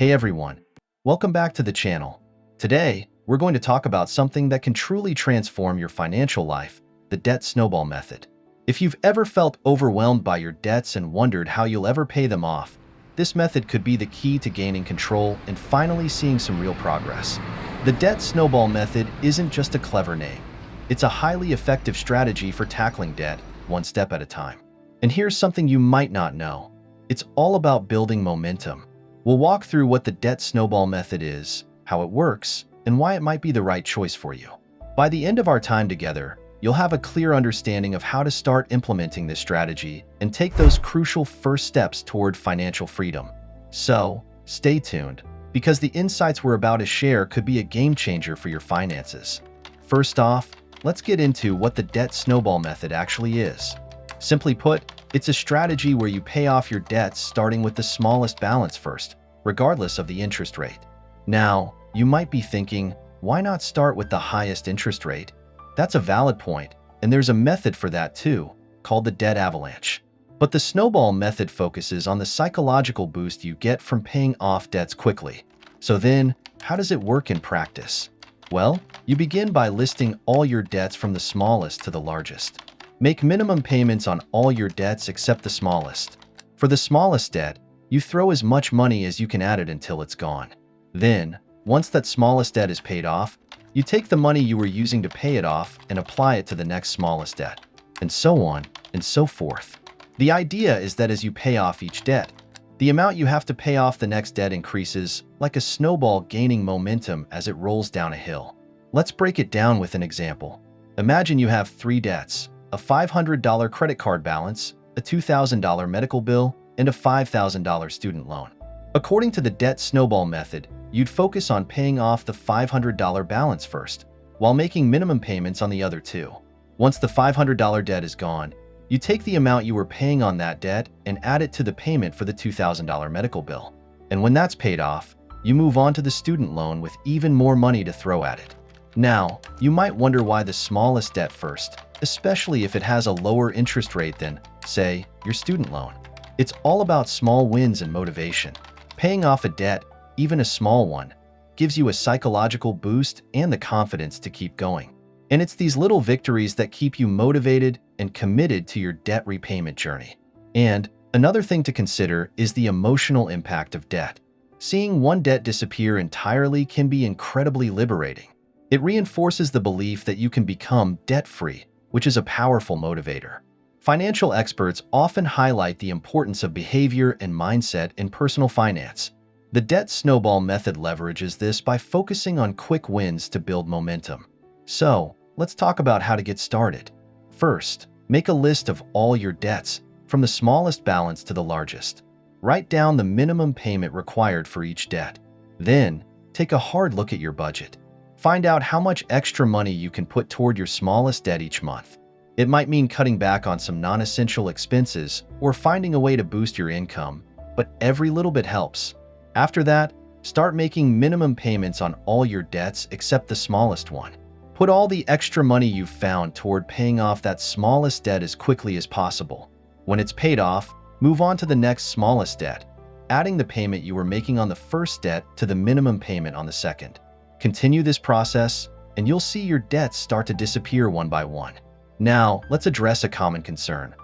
Hey everyone, welcome back to the channel. Today, we're going to talk about something that can truly transform your financial life, the debt snowball method. If you've ever felt overwhelmed by your debts and wondered how you'll ever pay them off, this method could be the key to gaining control and finally seeing some real progress. The debt snowball method isn't just a clever name. It's a highly effective strategy for tackling debt one step at a time. And here's something you might not know. It's all about building momentum. We'll walk through what the debt snowball method is, how it works, and why it might be the right choice for you. By the end of our time together, you'll have a clear understanding of how to start implementing this strategy and take those crucial first steps toward financial freedom. So, stay tuned, because the insights we're about to share could be a game changer for your finances. First off, let's get into what the debt snowball method actually is. Simply put, it's a strategy where you pay off your debts starting with the smallest balance first, regardless of the interest rate. Now, you might be thinking, why not start with the highest interest rate? That's a valid point, and there's a method for that too, called the debt avalanche. But the snowball method focuses on the psychological boost you get from paying off debts quickly. So then, how does it work in practice? Well, you begin by listing all your debts from the smallest to the largest. Make minimum payments on all your debts except the smallest. For the smallest debt, you throw as much money as you can at it until it's gone. Then, once that smallest debt is paid off, you take the money you were using to pay it off and apply it to the next smallest debt, and so on and so forth. The idea is that as you pay off each debt, the amount you have to pay off the next debt increases, like a snowball gaining momentum as it rolls down a hill. Let's break it down with an example. Imagine you have 3 debts: a $500 credit card balance, a $2,000 medical bill, and a $5,000 student loan. According to the debt snowball method, you'd focus on paying off the $500 balance first, while making minimum payments on the other 2. Once the $500 debt is gone, you take the amount you were paying on that debt and add it to the payment for the $2,000 medical bill. And when that's paid off, you move on to the student loan with even more money to throw at it. Now, you might wonder why the smallest debt first, especially if it has a lower interest rate than, say, your student loan. It's all about small wins and motivation. Paying off a debt, even a small one, gives you a psychological boost and the confidence to keep going. And it's these little victories that keep you motivated and committed to your debt repayment journey. And another thing to consider is the emotional impact of debt. Seeing one debt disappear entirely can be incredibly liberating. It reinforces the belief that you can become debt-free, which is a powerful motivator. Financial experts often highlight the importance of behavior and mindset in personal finance. The debt snowball method leverages this by focusing on quick wins to build momentum. So, let's talk about how to get started. First, make a list of all your debts, from the smallest balance to the largest. Write down the minimum payment required for each debt. Then, take a hard look at your budget. Find out how much extra money you can put toward your smallest debt each month. It might mean cutting back on some non-essential expenses or finding a way to boost your income, but every little bit helps. After that, start making minimum payments on all your debts except the smallest one. Put all the extra money you've found toward paying off that smallest debt as quickly as possible. When it's paid off, move on to the next smallest debt, adding the payment you were making on the first debt to the minimum payment on the second. Continue this process, and you'll see your debts start to disappear one by one. Now, let's address a common concern.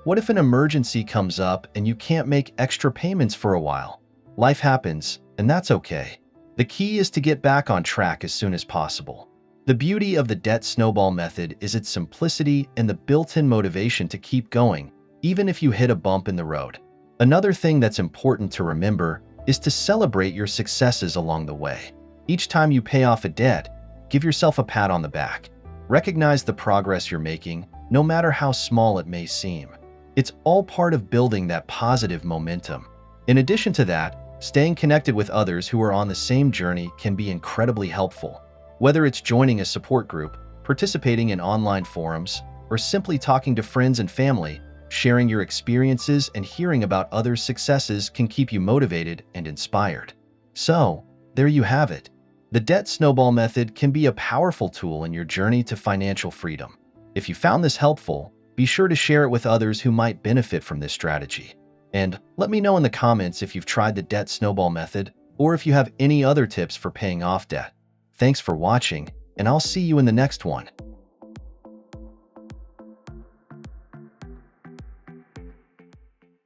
What if an emergency comes up and you can't make extra payments for a while? Life happens, and that's okay. The key is to get back on track as soon as possible. The beauty of the debt snowball method is its simplicity and the built-in motivation to keep going, even if you hit a bump in the road. Another thing that's important to remember is to celebrate your successes along the way. Each time you pay off a debt, give yourself a pat on the back. Recognize the progress you're making, no matter how small it may seem. It's all part of building that positive momentum. In addition to that, staying connected with others who are on the same journey can be incredibly helpful. Whether it's joining a support group, participating in online forums, or simply talking to friends and family, sharing your experiences and hearing about others' successes can keep you motivated and inspired. So, there you have it. The debt snowball method can be a powerful tool in your journey to financial freedom. If you found this helpful, be sure to share it with others who might benefit from this strategy. And let me know in the comments if you've tried the debt snowball method or if you have any other tips for paying off debt. Thanks for watching, and I'll see you in the next one.